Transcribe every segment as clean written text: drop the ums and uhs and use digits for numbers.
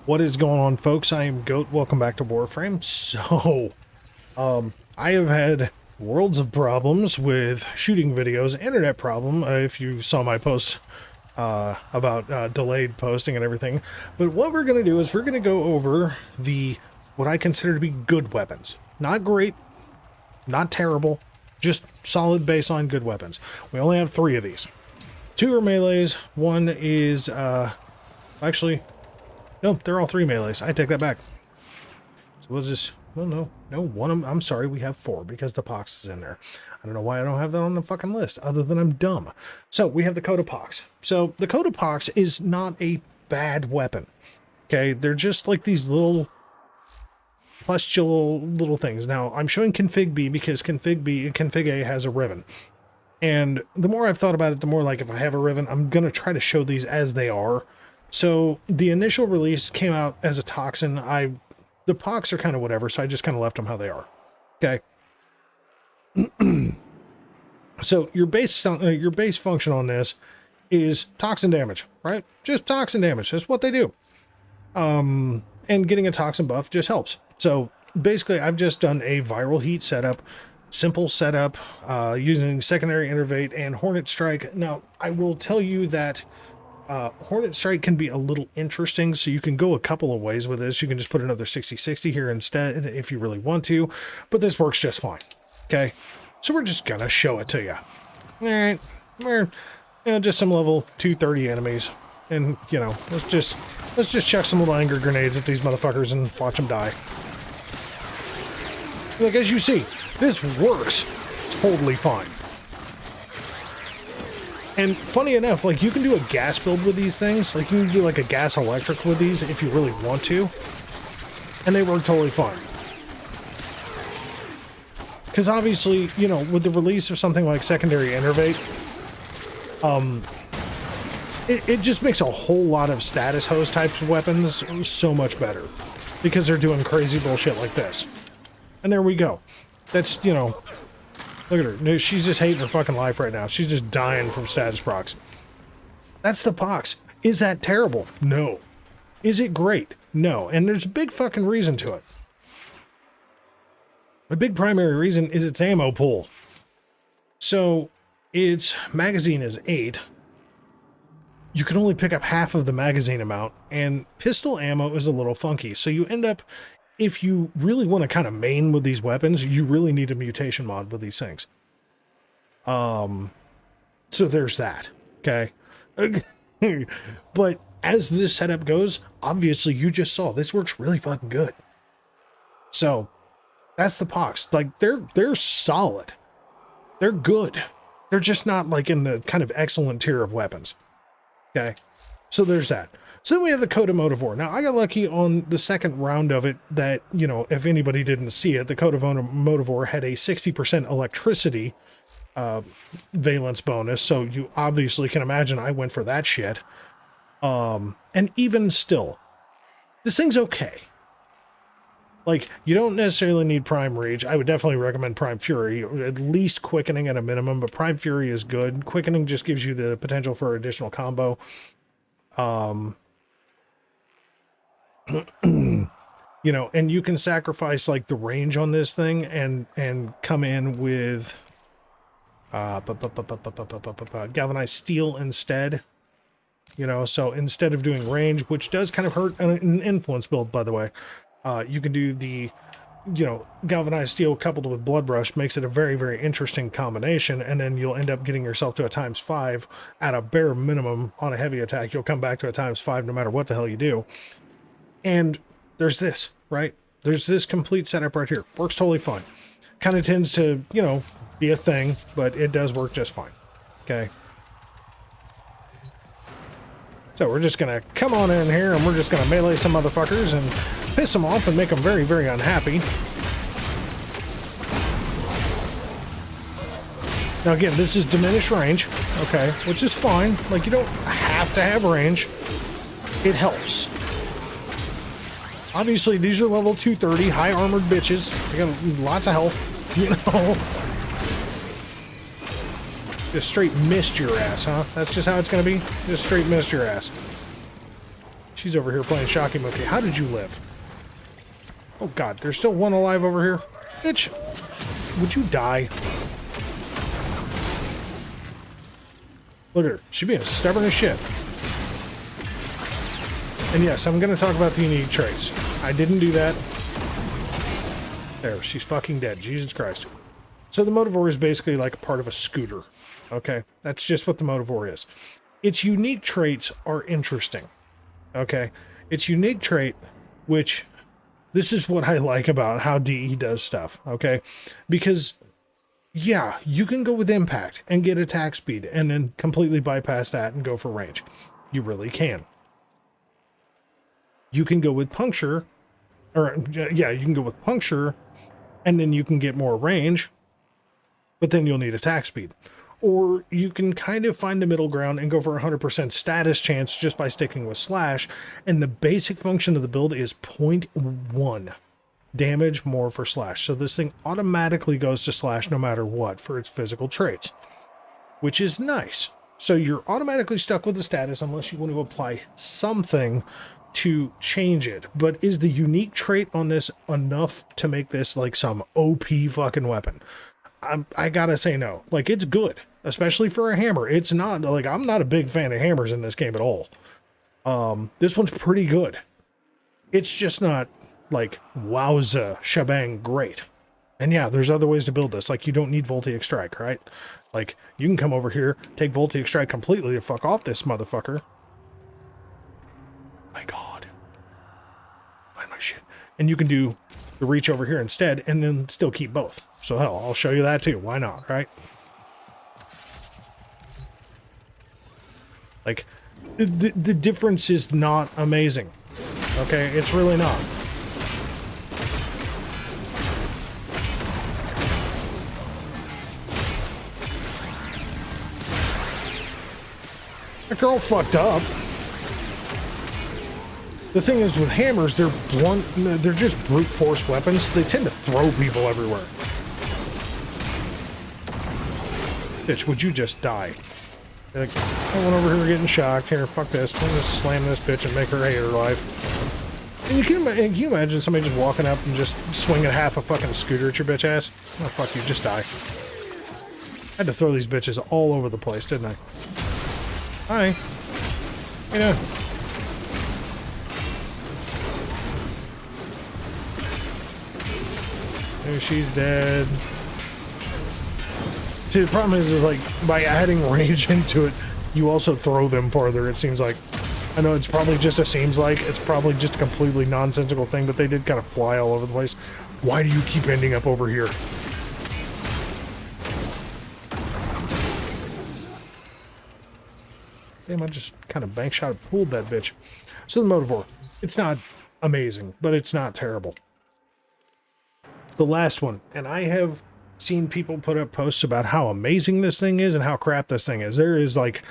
What is going on, folks? I am Goat. Welcome back to Warframe. So, I have had worlds of problems with shooting videos, internet problem, if you saw my post about delayed posting and everything. But what we're going to do is we're going to go over what I consider to be good weapons. Not great, not terrible, just solid baseline good weapons. We only have 3 of these. 2 are melees, 1 is, actually... No, they're all 3 melees. I take that back. So we'll just... Well, no, one of them... I'm sorry, we have 4 because the pox is in there. I don't know why I don't have that on the fucking list, other than I'm dumb. So, we have the Coda pox. So, the Coda pox is not a bad weapon. Okay, they're just like these little... pustule little things. Now, I'm showing config B because config A has a ribbon. And the more I've thought about it, the more like if I have a ribbon, I'm going to try to show these as they are. So the initial release came out as a toxin. The pox are kind of whatever, so I just kind of left them how they are. Okay. So your base function on this is toxin damage, right? Just toxin damage. That's what they do. And getting a toxin buff just helps. So basically, I've just done a viral heat setup, simple setup, using secondary innervate and Hornet Strike. Now, I will tell you that Hornet Strike can be a little interesting, so you can go a couple of ways with this. You can just put another 60-60 here instead if you really want to, but this works just fine. Okay, so we're just gonna show it to you. All right, we're just some level 230 enemies, and let's just chuck some little anger grenades at these motherfuckers and watch them die. Like, as you see, this works totally fine. And funny enough, like, you can do a gas build with these things. Like, you can do like a gas electric with these if you really want to. And they work totally fine. Because obviously, with the release of something like secondary innervate, it just makes a whole lot of status host types of weapons so much better. Because they're doing crazy bullshit like this. And there we go. That's, look at her. She's just hating her fucking life right now. She's just dying from status procs. That's the pox. Is that terrible? No. Is it great? No. And there's a big fucking reason to it. The big primary reason is its ammo pool. So, its magazine is 8. You can only pick up half of the magazine amount, and pistol ammo is a little funky. So you end up... If you really want to kind of main with these weapons, you really need a mutation mod with these things. So there's that. Okay. But as this setup goes, obviously you just saw this works really fucking good. So that's the pox. Like, they're solid. They're good. They're just not like in the kind of excellent tier of weapons. Okay. So there's that. So then we have the Coda Motivore. Now, I got lucky on the second round of it that, if anybody didn't see it, the Coda Motivore had a 60% electricity valence bonus, so you obviously can imagine I went for that shit. And even still, this thing's okay. Like, you don't necessarily need Prime Rage. I would definitely recommend Prime Fury, or at least Quickening at a minimum, but Prime Fury is good. Quickening just gives you the potential for additional combo. And you can sacrifice like the range on this thing and come in with galvanized steel instead. So instead of doing range, which does kind of hurt an influence build, by the way, you can do the galvanized steel coupled with blood rush. Makes it a very, very interesting combination, and then you'll end up getting yourself to a ×5 at a bare minimum on a heavy attack. You'll come back to a ×5 no matter what the hell you do. And there's this, right? There's this complete setup right here. Works totally fine. Kind of tends to, be a thing, but it does work just fine. Okay. So we're just going to come on in here and we're just going to melee some motherfuckers and piss them off and make them very, very unhappy. Now again, this is diminished range, okay, which is fine. Like, you don't have to have range. It helps. Obviously, these are level 230, high armored bitches. They got lots of health, Just straight missed your ass, huh? That's just how it's gonna be? Just straight missed your ass. She's over here playing Shakyamukhi. How did you live? Oh god, there's still one alive over here. Bitch, would you die? Look at her. She's being stubborn as shit. And yes, I'm going to talk about the unique traits. I didn't do that. There, she's fucking dead. Jesus Christ. So the Motivore is basically like a part of a scooter. Okay? That's just what the Motivore is. Its unique traits are interesting. Okay? Its unique trait, which this is what I like about how DE does stuff. Okay? Because, yeah, you can go with impact and get attack speed and then completely bypass that and go for range. You really can. You can go with puncture, or yeah, you can go with puncture, and then you can get more range, but then you'll need attack speed. Or you can kind of find the middle ground and go for 100% status chance just by sticking with slash, and the basic function of the build is 0.1 damage more for slash. So this thing automatically goes to slash no matter what for its physical traits, which is nice. So you're automatically stuck with the status unless you want to apply something to change it. But is the unique trait on this enough to make this like some OP fucking weapon? I gotta say no. Like, it's good, especially for a hammer. It's not like, I'm not a big fan of hammers in this game at all. This one's pretty good. It's just not like wowza shebang great. And yeah, there's other ways to build this. Like, you don't need Voltaic Strike, right? Like, you can come over here, take Voltaic Strike completely to fuck off this motherfucker. My god. Find my shit. And you can do the reach over here instead and then still keep both. So hell, I'll show you that too. Why not, right? Like, the difference is not amazing. Okay? It's really not. They're all fucked up. The thing is, with hammers, they're blunt, they're just brute force weapons. They tend to throw people everywhere. Bitch, would you just die? Like, I went over here getting shocked. Here, fuck this. I'm gonna slam this bitch and make her hate her life. And can you imagine somebody just walking up and just swinging half a fucking scooter at your bitch ass? Oh, fuck you, just die. I had to throw these bitches all over the place, didn't I? Hi. You know. There, she's dead. See, the problem is like, by adding range into it, you also throw them farther, it seems like. I know it's probably just a seems like, it's probably just a completely nonsensical thing, but they did kind of fly all over the place. Why do you keep ending up over here? Damn, I just kind of bank shot pulled that bitch. So the Motivore, it's not amazing, but it's not terrible. The last one, and I have seen people put up posts about how amazing this thing is and how crap this thing is. There is like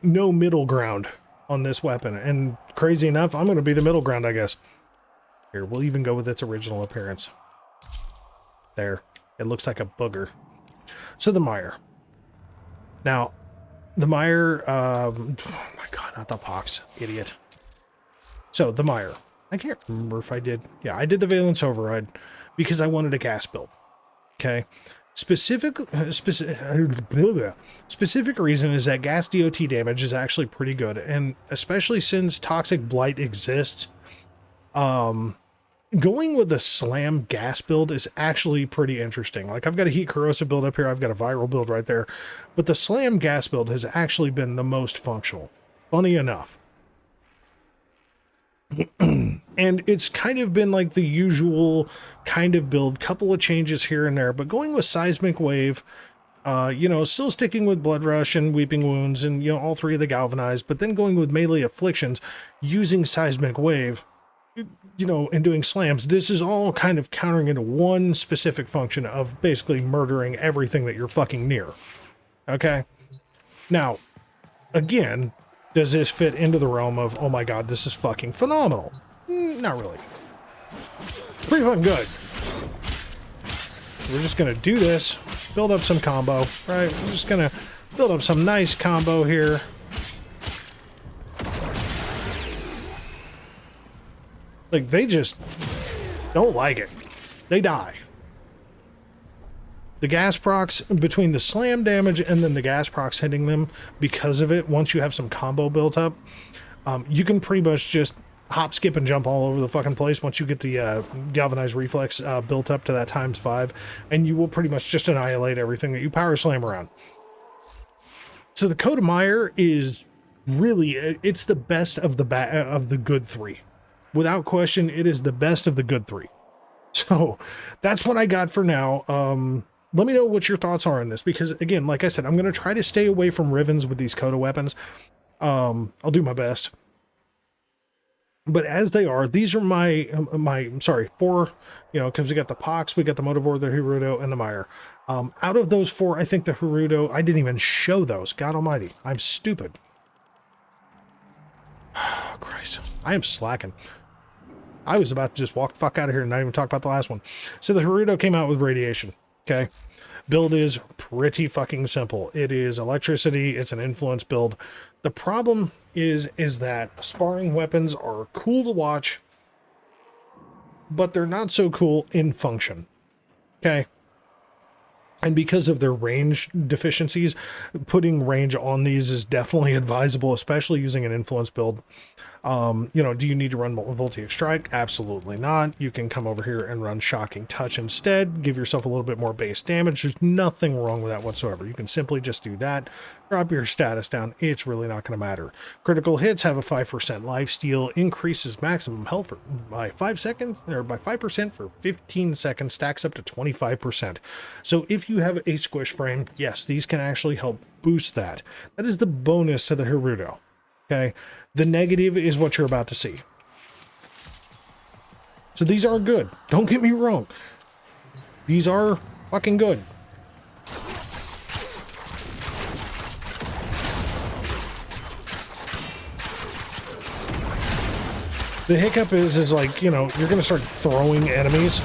no middle ground on this weapon, and crazy enough, I'm going to be the middle ground, I guess. Here, we'll even go with its original appearance. There, it looks like a booger. So the mire. Now, the mire, oh my god, not the pox, idiot. So the mire, I can't remember if I did. Yeah, I did the Valence Override because I wanted a gas build. Okay. Specific reason is that gas DOT damage is actually pretty good, and especially since Toxic Blight exists, going with a slam gas build is actually pretty interesting. Like, I've got a heat corrosive build up here, I've got a viral build right there, but the slam gas build has actually been the most functional. Funny enough. And it's kind of been like the usual kind of build, couple of changes here and there, but going with Seismic Wave, you know, still sticking with Blood Rush and Weeping Wounds and, you know, all three of the Galvanized, but then going with Melee Afflictions, using Seismic Wave, you know, and doing slams. This is all kind of countering into one specific function of basically murdering everything that you're fucking near. Okay? Now, again, does this fit into the realm of, oh my god, this is fucking phenomenal? Not really. Pretty fucking good. We're just gonna do this, build up some combo, right? We're just gonna build up some nice combo here. Like, they just don't like it. They die. The gas procs, between the slam damage and then the gas procs hitting them because of it, once you have some combo built up, you can pretty much just hop, skip, and jump all over the fucking place once you get the galvanized reflex built up to that ×5, and you will pretty much just annihilate everything that you power slam around. So the Coda Meyer is really, it's the best of the good three. Without question, it is the best of the good three. So that's what I got for now. Let me know what your thoughts are on this, because again, like I said, I'm going to try to stay away from Rivens with these Coda weapons. I'll do my best. But as they are, these are my 4, you know, because we got the Pox, we got the Motivore, the Hirudo, and the Meyer. Out of those 4, I think the Hirudo, I didn't even show those. God almighty, I'm stupid. Oh, Christ, I am slacking. I was about to just walk the fuck out of here and not even talk about the last one. So the Hirudo came out with radiation, okay? Build is pretty fucking simple. It is electricity, it's an influence build. The problem is that sparring weapons are cool to watch, but they're not so cool in function, okay? And because of their range deficiencies, putting range on these is definitely advisable, especially using an influence build. You know, do you need to run Voltaic Strike? Absolutely not. You can come over here and run Shocking Touch instead. Give yourself a little bit more base damage. There's nothing wrong with that whatsoever. You can simply just do that. Drop your status down. It's really not going to matter. Critical hits have a 5% lifesteal. Increases maximum health by 5 seconds, or by 5% for 15 seconds. Stacks up to 25%. So if you have a squish frame, yes, these can actually help boost that. That is the bonus to the Hirudo. Okay, the negative is what you're about to see. So these are good. Don't get me wrong. These are fucking good. The hiccup is like, you know, you're going to start throwing enemies.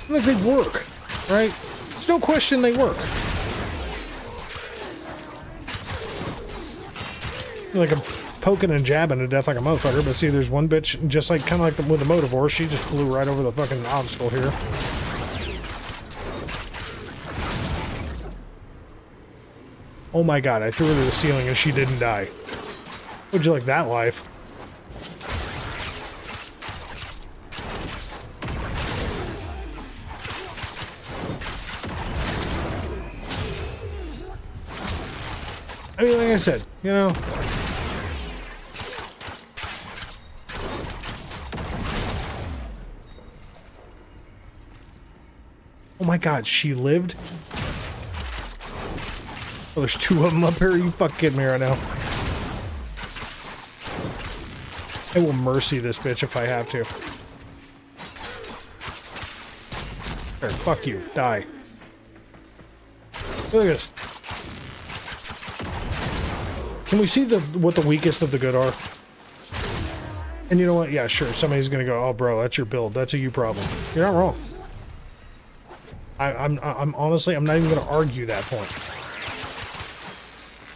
Like, they work, right? There's no question they work. Like, I'm poking and jabbing to death like a motherfucker, but see, there's one bitch, just like, kind of like with the Motivore, she just flew right over the fucking obstacle here. Oh my god, I threw her to the ceiling and she didn't die. Would you like that life? I mean, like I said, you know. Oh my god, she lived? Oh, there's 2 of them up here. Are you fucking kidding me right now? I will mercy this bitch if I have to. There, fuck you. Die. Look at this. Can we see what the weakest of the good are? And you know what? Yeah, sure. Somebody's gonna go, oh, bro, that's your build. That's a you problem. You're not wrong. I'm honestly, I'm not even gonna argue that point.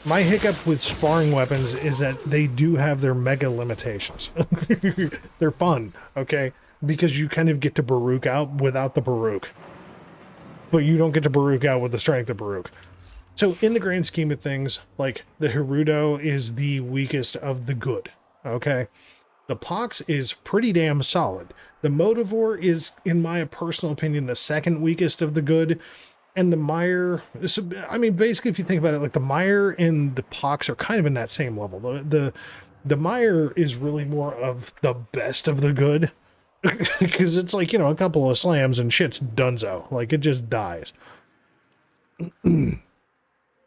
My hiccup with sparring weapons is that they do have their mega limitations. They're fun, okay? Because you kind of get to Baruch out without the Baruch. But you don't get to Baruch out with the strength of Baruch. So in the grand scheme of things, like, the Hirudo is the weakest of the good, okay? The Pox is pretty damn solid. The Motivore is, in my personal opinion, the second weakest of the good. And the Meyer, so, I mean, basically, if you think about it, like, the Meyer and the Pox are kind of in that same level. The Meyer is really more of the best of the good. Because it's like, you know, a couple of slams and shit's donezo. Like, it just dies.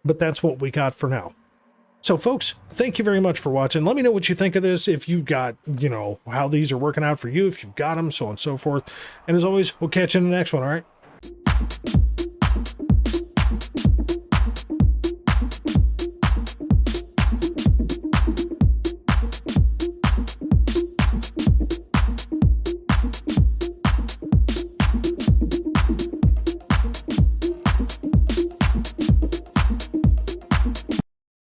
But that's what we got for now. So, folks, thank you very much for watching. Let me know what you think of this. If you've got, you know, how these are working out for you. If you've got them, so on and so forth. And as always, we'll catch you in the next one, all right?